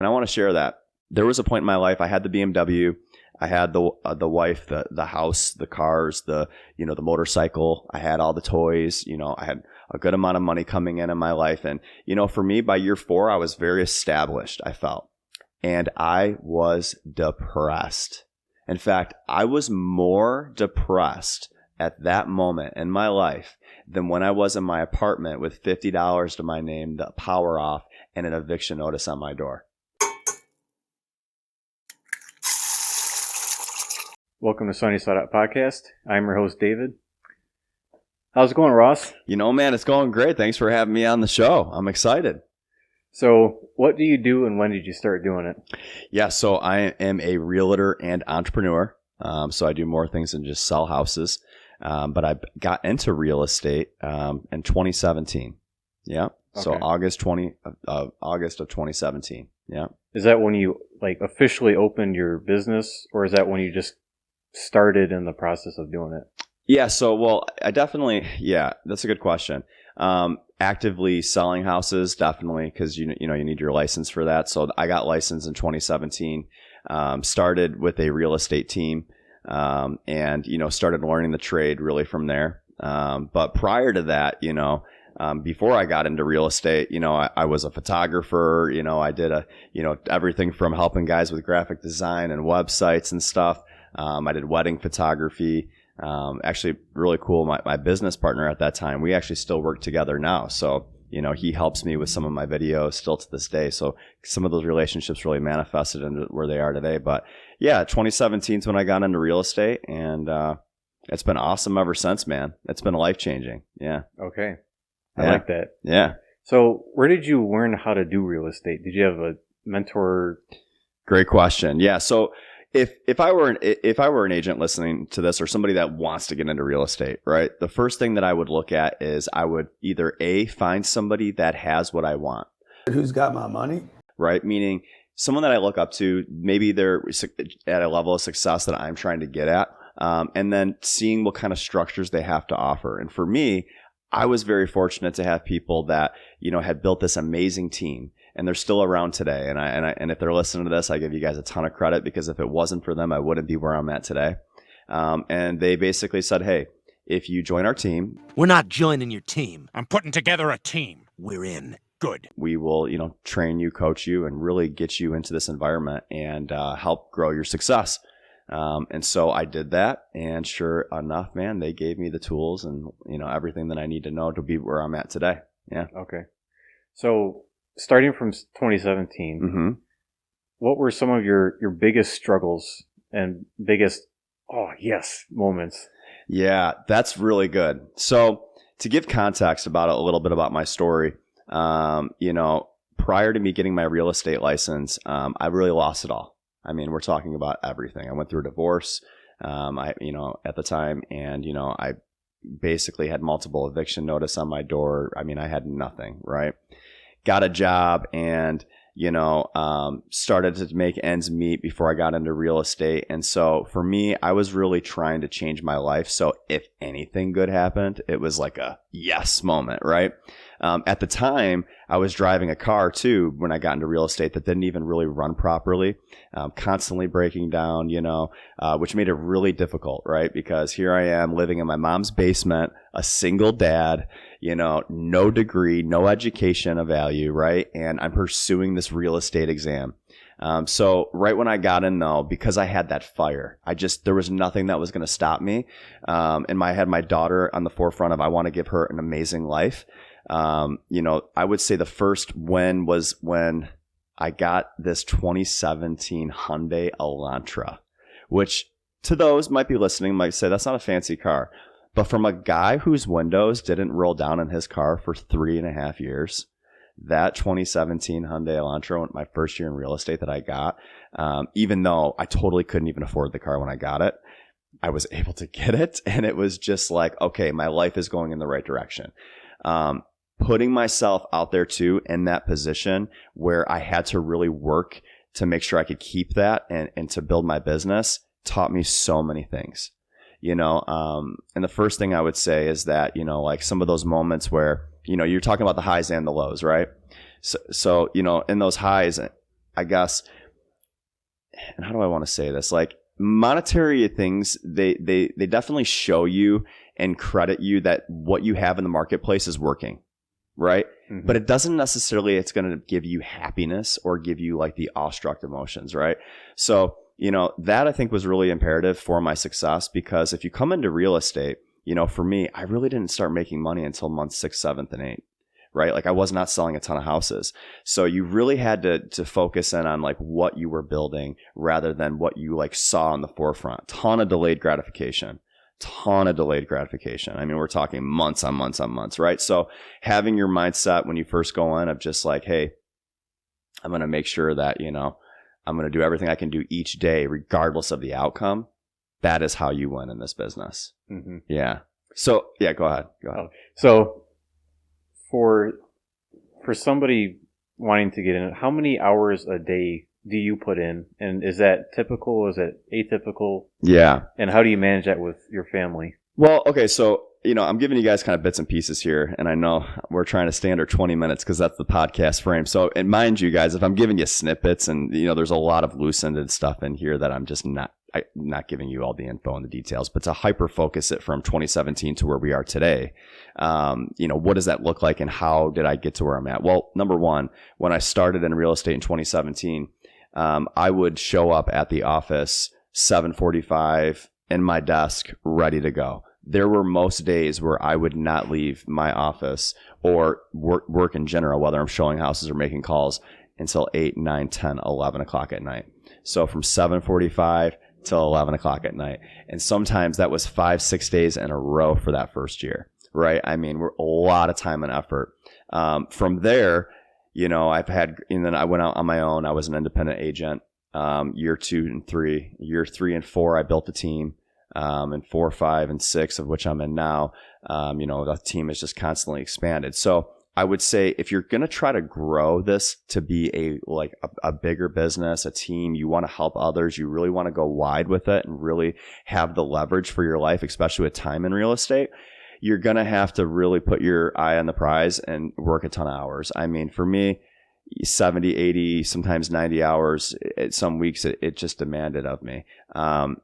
And I want to share that. There was a point in my life, I had the BMW, I had the wife, the house, the cars, the motorcycle. I had all the toys. I had a good amount of money coming in my life. And, for me, by year 4, I was very established, I felt. And I was depressed. In fact, I was more depressed at that moment in my life than when I was in my apartment with $50 to my name, the power off, and an eviction notice on my door. Welcome to Sunny Side Up Podcast. I'm your host, David. How's it going, Ross? Man, it's going great. Thanks for having me on the show. I'm excited. So what do you do and when did you start doing it? Yeah, so I am a realtor and entrepreneur. So I do more things than just sell houses. But I got into real estate in 2017. Yeah. Okay. So August of 2017. Yeah. Is that when you officially opened your business, or is that when you just started in the process of doing it? Yeah. So, I definitely, that's a good question. Actively selling houses, definitely, because you need your license for that. So I got licensed in 2017, started with a real estate team, and started learning the trade really from there. But prior to that, before I got into real estate, I was a photographer. I did everything from helping guys with graphic design and websites and stuff. I did wedding photography. Actually, really cool. My business partner at that time, we actually still work together now. So, he helps me with some of my videos still to this day. So some of those relationships really manifested into where they are today. But yeah, 2017 is when I got into real estate, and it's been awesome ever since, man. It's been life-changing. Yeah. Okay. I like that. Yeah. So where did you learn how to do real estate? Did you have a mentor? Great question. Yeah. So if I were an agent listening to this, or somebody that wants to get into real estate, right? The first thing that I would look at is I would either find somebody that has what I want. Who's got my money? Right? Meaning someone that I look up to, maybe they're at a level of success that I'm trying to get at. And then seeing what kind of structures they have to offer. And for me, I was very fortunate to have people that, had built this amazing team, and they're still around today. And if they're listening to this, I give you guys a ton of credit, because if it wasn't for them, I wouldn't be where I'm at today. And they basically said, hey, if you join our team. We're not joining your team. I'm putting together a team. We're in. Good. We will, train you, coach you, and really get you into this environment and help grow your success. And so I did that, and sure enough, man, they gave me the tools and, everything that I need to know to be where I'm at today. Yeah. Okay. So starting from 2017, mm-hmm. What were some of your biggest struggles and biggest, moments? Yeah, that's really good. So to give context about a little bit about my story, prior to me getting my real estate license, I really lost it all. I mean, we're talking about everything. I went through a divorce, at the time, and, I basically had multiple eviction notice on my door. I mean, I had nothing, right? Got a job and, started to make ends meet before I got into real estate. And so for me, I was really trying to change my life. So if anything good happened, it was like a yes moment, right? At the time, I was driving a car too when I got into real estate that didn't even really run properly, constantly breaking down, which made it really difficult, right? Because here I am living in my mom's basement, a single dad, no degree, no education of value, right? And I'm pursuing this real estate exam. So right when I got in though, because I had that fire, there was nothing that was going to stop me. And I had my daughter on the forefront of, I want to give her an amazing life. I would say the first win was when I got this 2017 Hyundai Elantra, which to those might be listening might say that's not a fancy car. But from a guy whose windows didn't roll down in his car for 3.5 years, that 2017 Hyundai Elantra, my first year in real estate that I got, even though I totally couldn't even afford the car when I got it, I was able to get it. And it was just like, okay, my life is going in the right direction. Putting myself out there too in that position where I had to really work to make sure I could keep that and to build my business taught me so many things. And the first thing I would say is that, like some of those moments where, you're talking about the highs and the lows, right? So in those highs, I guess, and how do I want to say this? Like monetary things, they definitely show you and credit you that what you have in the marketplace is working, right? Mhm. But it doesn't necessarily, it's going to give you happiness or give you like the awestruck emotions, right? So, you know, that I think was really imperative for my success, because if you come into real estate, you know, for me, I really didn't start making money until month 6, 7th, and 8th. Right? Like I was not selling a ton of houses. So you really had to focus in on like what you were building rather than what you like saw on the forefront. Ton of delayed gratification. I mean, we're talking months on months on months, right? So having your mindset when you first go in of just like, hey, I'm going to make sure that, you know, I'm going to do everything I can do each day, regardless of the outcome. That is how you win in this business. Mhm. Yeah. So yeah, go ahead. So for somebody wanting to get in, how many hours a day do you put in? And is that typical? Is it atypical? Yeah. And how do you manage that with your family? Well, okay, so, you know, I'm giving you guys kind of bits and pieces here, and I know we're trying to stay under 20 minutes because that's the podcast frame. So, and mind you guys, if I'm giving you snippets and, you know, there's a lot of loose-ended stuff in here that I'm just not giving you all the info and the details, but to hyper-focus it from 2017 to where we are today, you know, what does that look like and how did I get to where I'm at? Well, number one, when I started in real estate in 2017, I would show up at the office 7:45 in my desk, ready to go. There were most days where I would not leave my office or work in general, whether I'm showing houses or making calls, until 8, 9, 10, 11 o'clock at night. So from 7:45 till 11 o'clock at night. And sometimes that was 5, 6 days in a row for that first year, right? I mean, we're a lot of time and effort. From there, you know, and then I went out on my own. I was an independent agent. Year 2 and 3, year 3 and 4, I built a team. And 4, 5, and 6, of which I'm in now, you know, the team has just constantly expanded. So I would say if you're going to try to grow this to be a bigger business, a team, you want to help others, you really want to go wide with it and really have the leverage for your life, especially with time in real estate, you're going to have to really put your eye on the prize and work a ton of hours. I mean, for me, 70, 80, sometimes 90 hours. Some weeks it just demanded of me.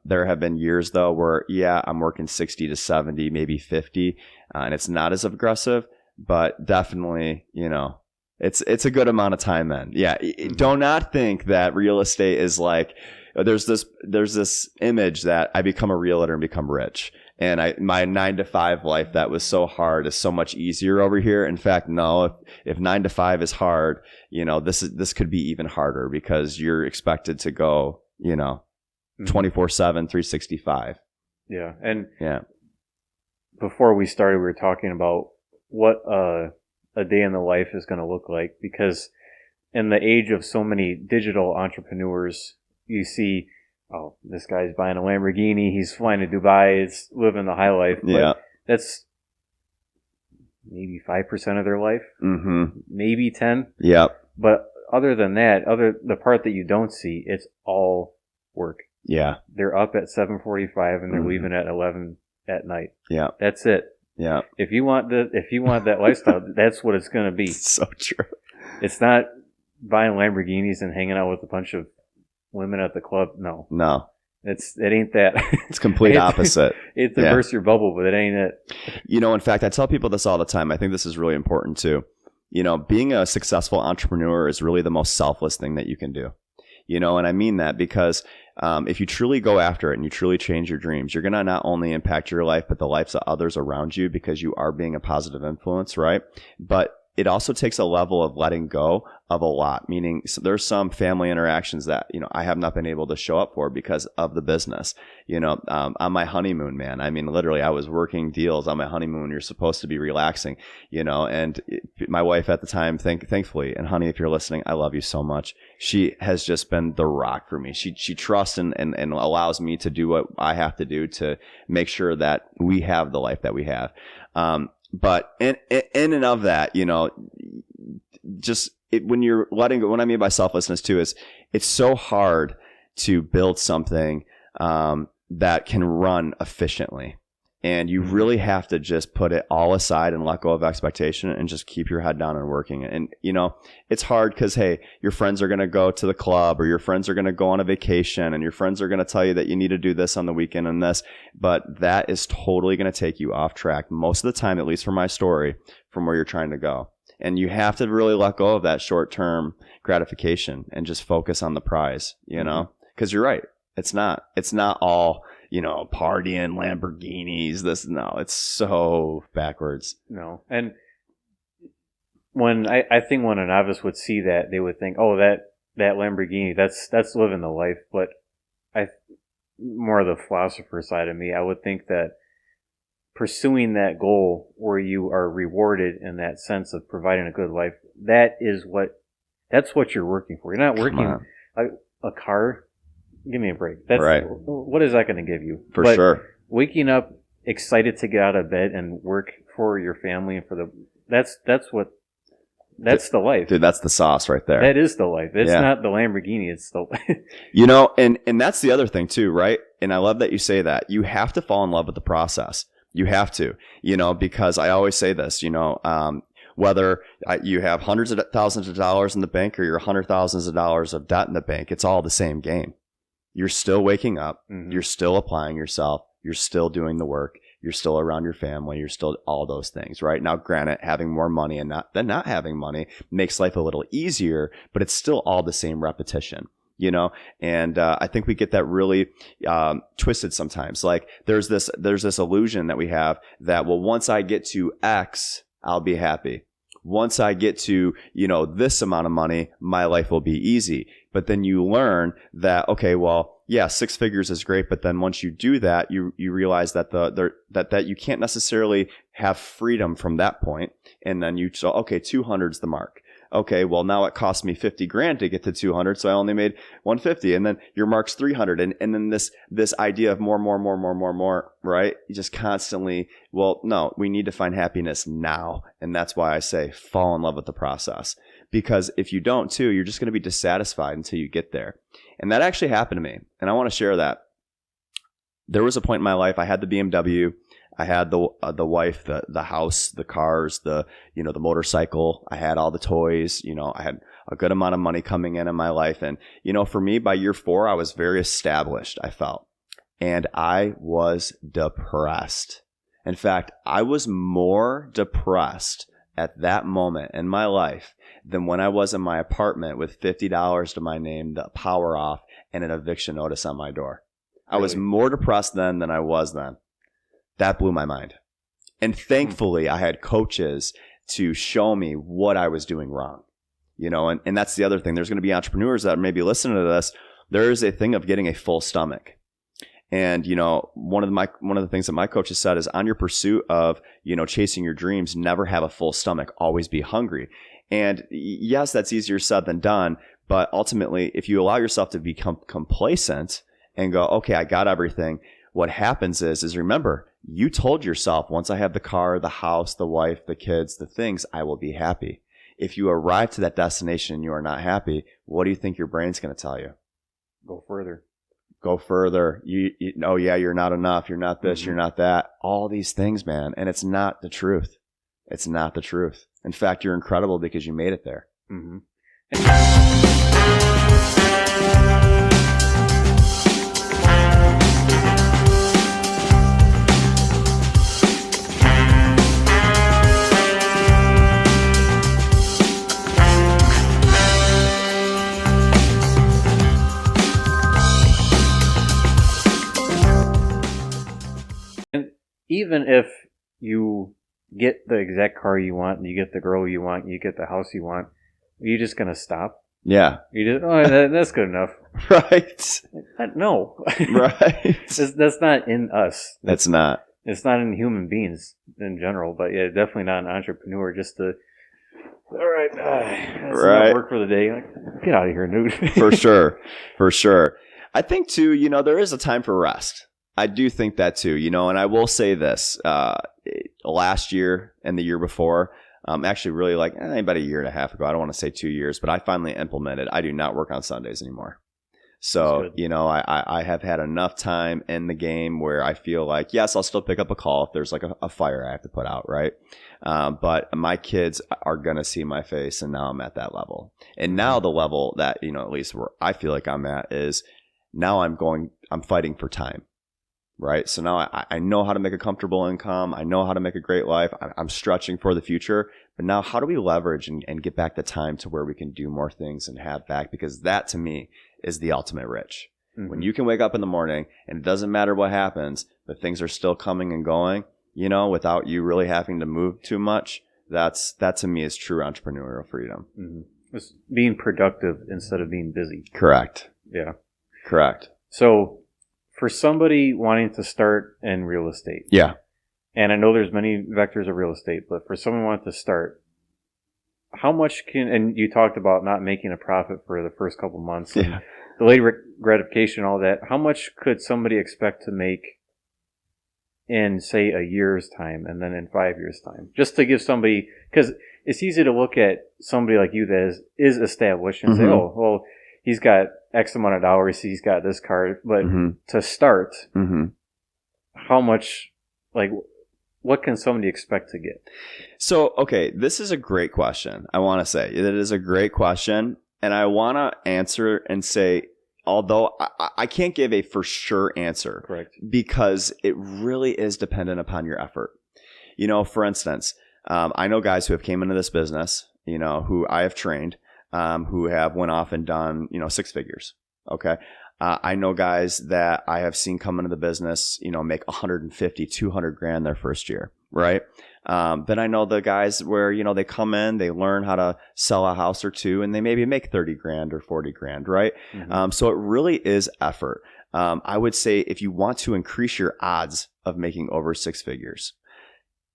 There have been years though where, yeah, I'm working 60 to 70, maybe 50, and it's not as aggressive, but definitely, you know, it's a good amount of time in. Yeah. Do not think that real estate is like, there's this image that I become a realtor and become rich. And my 9 to 5 life that was so hard is so much easier over here. In fact, no, if 9 to 5 is hard, you know, this could be even harder because you're expected to go, you know, 24/7, 365. Yeah. And yeah, before we started, we were talking about what a day in the life is going to look like, because in the age of so many digital entrepreneurs, you see, oh, this guy's buying a Lamborghini, he's flying to Dubai, it's living the high life. But yeah, that's maybe 5% of their life, maybe 10. Yeah. But other than that, the part that you don't see, it's all work. Yeah. They're up at 7:45 and they're leaving at 11 at night. Yeah. That's it. Yeah. If you want that lifestyle, that's what it's going to be. It's so true. It's not buying Lamborghinis and hanging out with a bunch of women at the club. No. It ain't that. It's complete opposite. It's to burst your bubble, but it ain't it. You know, in fact, I tell people this all the time. I think this is really important too. You know, being a successful entrepreneur is really the most selfless thing that you can do. You know, and I mean that because if you truly go after it and you truly change your dreams, you're going to not only impact your life, but the lives of others around you, because you are being a positive influence, right? But it also takes a level of letting go of a lot, meaning there's some family interactions that, you know, I have not been able to show up for because of the business. You know, on my honeymoon, man, I mean, literally I was working deals on my honeymoon. You're supposed to be relaxing, you know, and my wife at the time, thankfully, and honey, if you're listening, I love you so much. She has just been the rock for me. She trusts and allows me to do what I have to do to make sure that we have the life that we have. But in and of that, you know, just when you're letting go, what I mean by selflessness too is it's so hard to build something that can run efficiently. And you really have to just put it all aside and let go of expectation and just keep your head down and working. And, you know, it's hard because, hey, your friends are going to go to the club, or your friends are going to go on a vacation, and your friends are going to tell you that you need to do this on the weekend and this. But that is totally going to take you off track most of the time, at least for my story, from where you're trying to go. And you have to really let go of that short-term gratification and just focus on the prize, you know, because you're right. It's not all, you know, partying, Lamborghinis, it's so backwards. No. And when I think when a novice would see that, they would think, oh, that Lamborghini, that's living the life. But more of the philosopher side of me, I would think that pursuing that goal where you are rewarded in that sense of providing a good life, that's what you're working for. You're not working a car. Give me a break. That's right. What is that going to give you? For sure. Waking up excited to get out of bed and work for your family and for that's the life. Dude, that's the sauce right there. That is the life. It's not the Lamborghini. It's the you know, and that's the other thing too, right? And I love that you say that. You have to fall in love with the process. You have to, you know, because I always say this, you know, whether you have hundreds of thousands of dollars in the bank or you're hundred thousands of dollars of debt in the bank, it's all the same game. You're still waking up. Mm-hmm. You're still applying yourself. You're still doing the work. You're still around your family. You're still all those things, right? Now, granted, having more money and not having money makes life a little easier, but it's still all the same repetition, you know? And I think we get that really twisted sometimes. Like there's this illusion that we have that, well, once I get to X, I'll be happy. Once I get to, you know, this amount of money, my life will be easy. But then you learn that, okay, well, yeah, 6 figures is great. But then once you do that, you realize that that you can't necessarily have freedom from that point. And then okay, 200's the mark. Okay, well, now it cost me 50 grand to get to 200, so I only made 150, and then your mark's 300, and then this idea of more, right? You just constantly, well, no, we need to find happiness now, and that's why I say fall in love with the process, because if you don't too, you're just going to be dissatisfied until you get there, and that actually happened to me, and I want to share that. There was a point in my life I had the BMW. I had the wife, the house, the cars, the motorcycle. I had all the toys. You know, I had a good amount of money coming in my life. And, you know, for me, by year 4, I was very established, I felt. And I was depressed. In fact, I was more depressed at that moment in my life than when I was in my apartment with $50 to my name, the power off, and an eviction notice on my door. Really? I was more depressed then than I was then. That blew my mind. And thankfully, I had coaches to show me what I was doing wrong. You know, and that's the other thing. There's going to be entrepreneurs that may be listening to this. There is a thing of getting a full stomach. And, you know, one of the things that my coaches said is on your pursuit of, you know, chasing your dreams, never have a full stomach, always be hungry. And yes, that's easier said than done. But ultimately, if you allow yourself to become complacent and go, okay, I got everything, what happens is remember, you told yourself, once I have the car, the house, the wife, the kids, the things, I will be happy. If you arrive to that destination and you are not happy, what do you think your brain's going to tell you? Go further. Go further. Oh yeah, you're not enough. You're not this. Mm-hmm. You're not that. All these things, man. And it's not the truth. It's not the truth. In fact, you're incredible because you made it there. Mm-hmm. Even if you get the exact car you want, and you get the girl you want, you get the house you want, are you just going to stop? Yeah. You just, that's good enough. Right. No. Right. That's not in us. That's not. It's not in human beings in general, but yeah, definitely not an entrepreneur just to, all right, that's enough work for the day. Like, get out of here, dude. For sure. For sure. I think too, you know, there is a time for rest. I do think that too, you know, and I will say this, last year and the year before, actually really like about a year and a half ago, I don't want to say 2 years, but I finally implemented, I do not work on Sundays anymore. So, good. you know, I have had enough time in the game where I feel like, yes, I'll still pick up a call if there's like a fire I have to put out, right? But my kids are going to see my face, and now I'm at that level. And now the level that, you know, at least where I feel like I'm at is now I'm fighting for time, right? So now I know how to make a comfortable income. I know how to make a great life. I'm stretching for the future. But now how do we leverage and get back the time to where we can do more things and have back? Because that to me is the ultimate rich. Mm-hmm. When you can wake up in the morning and it doesn't matter what happens, but things are still coming and going, you know, without you really having to move too much, that to me is true entrepreneurial freedom. Mm-hmm. It's being productive instead of being busy. Correct. Yeah. Correct. So for somebody wanting to start in real estate, Yeah. and I know there's many vectors of real estate, but for someone wanting to start, how much and you talked about not making a profit for the first couple months, and delayed gratification, all that, how much could somebody expect to make in, say, a year's time and then in 5 years' time? Just to give somebody, because it's easy to look at somebody like you that is established and say, oh, well, he's got X amount of dollars, he's got this card, but to start, how much, like, what can somebody expect to get? So, okay, this is a great question. I want to say it is a great question. And I want to answer and say, although I can't give a for sure answer. Correct. Because it really is dependent upon your effort. You know, for instance, I know guys who have came into this business, you know, who I have trained, who have went off and done, you know, 6 figures. Okay. I know guys that I have seen come into the business, you know, make 150, 200 grand their first year, right? Then I know the guys where, you know, they come in, they learn how to sell a house or two, and they maybe make 30 grand or 40 grand, right? So it really is effort. I would say if you want to increase your odds of making over 6 figures,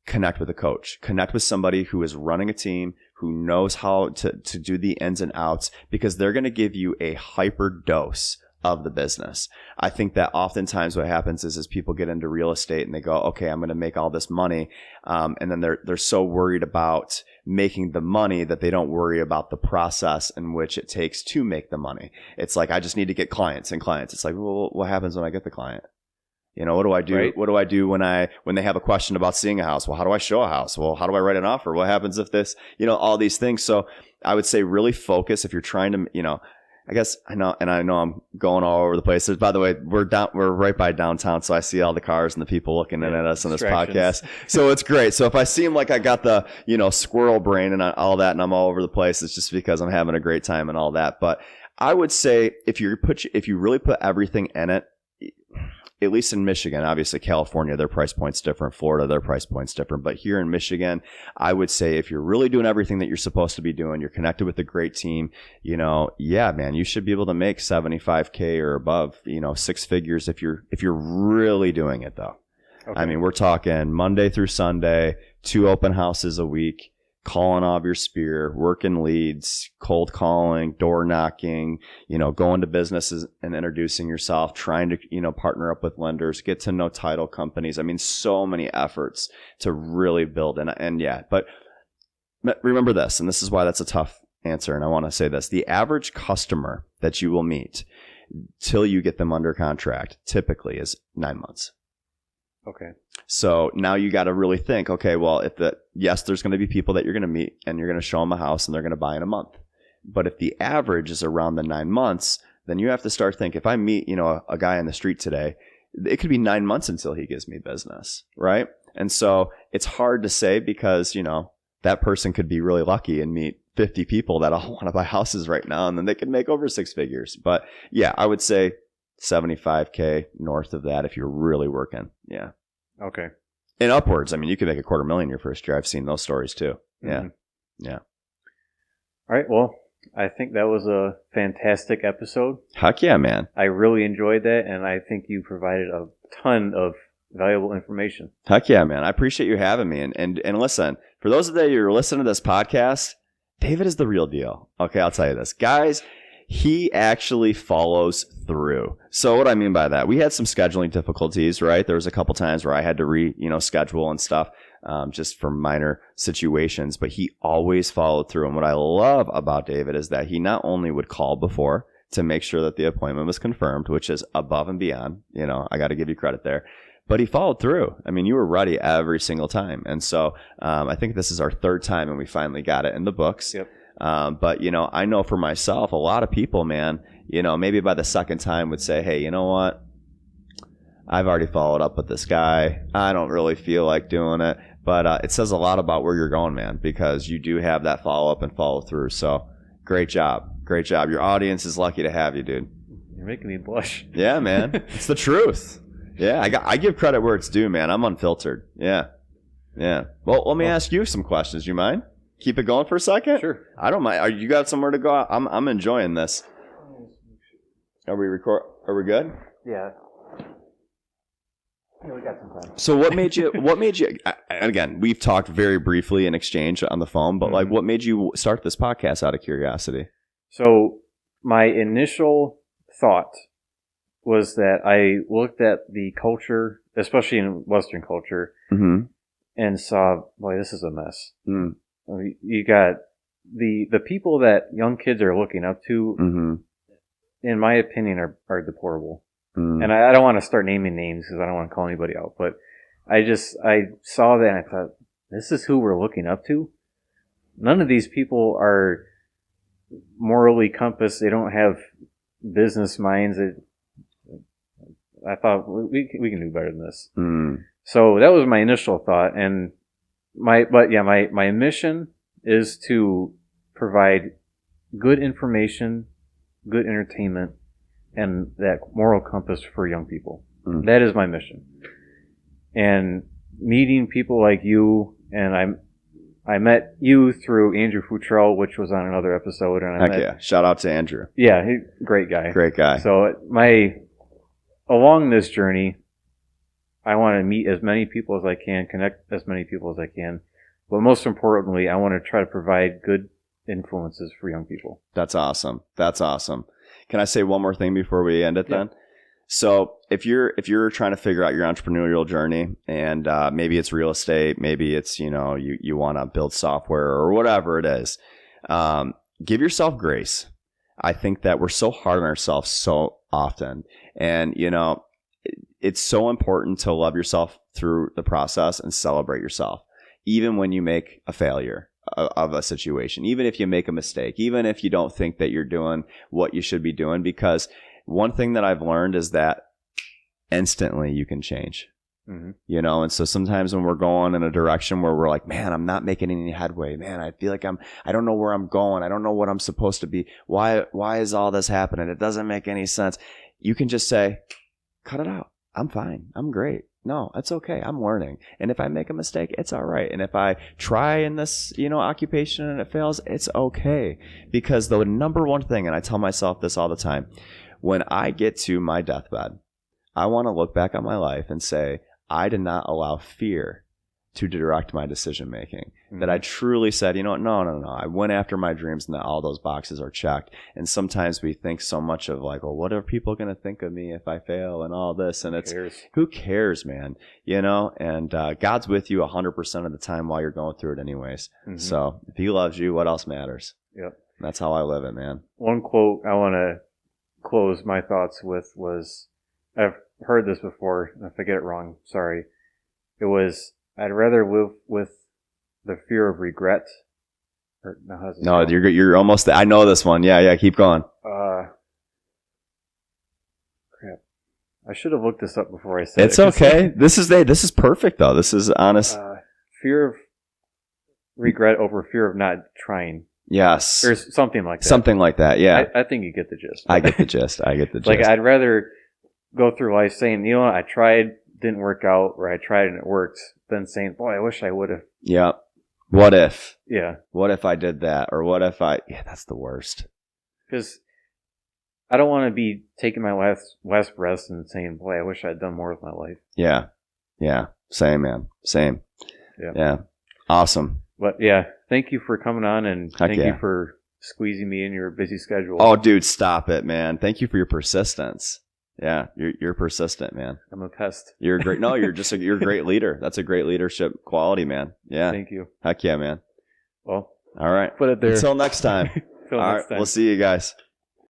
connect with a coach, connect with somebody who is running a team, who knows how to do the ins and outs, because they're going to give you a hyper dose of the business. I think that oftentimes what happens is people get into real estate and they go, okay, I'm going to make all this money. And then they're so worried about making the money that they don't worry about the process in which it takes to make the money. It's like, I just need to get clients and clients. It's like, well, what happens when I get the client? You know, what do I do? Right. What do I do when they have a question about seeing a house? Well, how do I show a house? Well, how do I write an offer? What happens if this, you know, all these things. So I would say really focus if you're trying to, you know, I guess I know I'm going all over the place. By the way, we're right by downtown, so I see all the cars and the people looking at us on this podcast. So it's great. So if I seem like I got the, you know, squirrel brain and all that, and I'm all over the place, it's just because I'm having a great time and all that. But I would say if you really put everything in it, at least in Michigan, obviously California, their price point's different. Florida, their price point's different. But here in Michigan, I would say if you're really doing everything that you're supposed to be doing, you're connected with a great team, you know, yeah, man, you should be able to make 75K or above, you know, 6 figures if you're really doing it though. Okay. I mean, we're talking Monday through Sunday, 2 open houses a week, calling off your spear, working leads, cold calling, door knocking, you know, going to businesses and introducing yourself, trying to, you know, partner up with lenders, get to know title companies. I mean, so many efforts to really build. And yeah, but remember this, and this is why that's a tough answer. And I want to say this, the average customer that you will meet till you get them under contract typically is 9 months. Okay. So now you got to really think, okay, well, yes, there's going to be people that you're going to meet and you're going to show them a house and they're going to buy in a month. But if the average is around the 9 months, then you have to start thinking, if I meet, you know, a guy on the street today, it could be 9 months until he gives me business, right? And so it's hard to say because, you know, that person could be really lucky and meet 50 people that all want to buy houses right now, and then they could make over 6 figures. But yeah, I would say 75K north of that if you're really working. Yeah. Okay. And upwards. I mean, you could make $250,000 your first year. I've seen those stories too. Yeah. Mm-hmm. Yeah. All right. Well, I think that was a fantastic episode. Heck yeah, man. I really enjoyed that, and I think you provided a ton of valuable information. Heck yeah, man. I appreciate you having me. And listen, for those of you who are listening to this podcast, David is the real deal. Okay, I'll tell you this. Guys, he actually follows through. So what I mean by that, we had some scheduling difficulties, right? There was a couple times where I had to schedule and stuff, just for minor situations, but he always followed through. And what I love about David is that he not only would call before to make sure that the appointment was confirmed, which is above and beyond. You know, I got to give you credit there. But he followed through. I mean, you were ready every single time. And so I think this is our third time and we finally got it in the books. Yep. But, you know, I know for myself, a lot of people, man, you know, maybe by the second time would say, hey, you know what? I've already followed up with this guy. I don't really feel like doing it. But it says a lot about where you're going, man, because you do have that follow up and follow through. So great job. Great job. Your audience is lucky to have you, dude. You're making me blush. Yeah, man. It's the truth. Yeah, I give credit where it's due, man. I'm unfiltered. Yeah. Yeah. Well, let me ask you some questions. You mind? Keep it going for a second? Sure. I don't mind. You got somewhere to go? I'm enjoying this. Are we good? Yeah. Yeah, we got some time. So what made you, again, we've talked very briefly in exchange on the phone, but like what made you start this podcast out of curiosity? So my initial thought was that I looked at the culture, especially in Western culture, and saw, boy, this is a mess. Mm. You got the people that young kids are looking up to, in my opinion, are deplorable. And I don't want to start naming names because I don't want to call anybody out, but I saw that and I thought, this is who we're looking up to? None of these people are morally compass. They don't have business minds. I thought we can do better than this. So that was my initial thought, and my mission is to provide good information, good entertainment, and that moral compass for young people. That is my mission. And meeting people like you, and I met you through Andrew Futrell, which was on another episode. And yeah. Shout out to Andrew. Yeah, great guy. Great guy. So along this journey, I want to meet as many people as I can, connect as many people as I can. But most importantly, I want to try to provide good influences for young people. That's awesome. That's awesome. Can I say one more thing before we end it then? So if you're trying to figure out your entrepreneurial journey, and maybe it's real estate, maybe it's, you know, you want to build software or whatever it is, give yourself grace. I think that we're so hard on ourselves so often. And, you know, it's so important to love yourself through the process and celebrate yourself, even when you make a failure of a situation, even if you make a mistake, even if you don't think that you're doing what you should be doing, because one thing that I've learned is that instantly you can change, you know? And so sometimes when we're going in a direction where we're like, man, I'm not making any headway, man, I feel like I don't know where I'm going. I don't know what I'm supposed to be. Why is all this happening? It doesn't make any sense. You can just say, cut it out. I'm fine. I'm great. No, it's okay. I'm learning. And if I make a mistake, it's all right. And if I try in this, you know, occupation and it fails, it's okay. Because the number one thing, and I tell myself this all the time, when I get to my deathbed, I want to look back on my life and say, I did not allow fear to direct my decision making. That I truly said, you know what, no. I went after my dreams and that all those boxes are checked. And sometimes we think so much of like, well, what are people going to think of me if I fail and all this? And who cares, man? You know, and God's with you 100% of the time while you're going through it anyways. So if he loves you, what else matters? Yep. That's how I live it, man. One quote I want to close my thoughts with was, I've heard this before, and if I get it wrong, sorry. It was, I'd rather live with the fear of regret. No, you're almost. I know this one. Yeah. Keep going. Crap. I should have looked this up before I said it. It's okay. This is perfect though. This is honest. Fear of regret over fear of not trying. Yes. Or something like that. Something like that. Yeah. I think you get the gist. I get the gist. Like I'd rather go through life saying, you know what, I tried, didn't work out, or I tried and it worked, than saying, boy, I wish I would have. Yeah. What if? Yeah. What if I did that? Or what if yeah, that's the worst. Because I don't want to be taking my last breath and saying, boy, I wish I'd done more with my life. Yeah. Yeah. Same, man. Same. Yeah. Awesome. But yeah, thank you for coming on, and thank you for squeezing me in your busy schedule. Oh, dude, stop it, man. Thank you for your persistence. Yeah, you're persistent, man. I'm a pest. You're great. No, you're a great leader. That's a great leadership quality, man. Yeah. Thank you. Heck yeah, man. Well, all right. Put it there. Until next time. All right. We'll see you guys.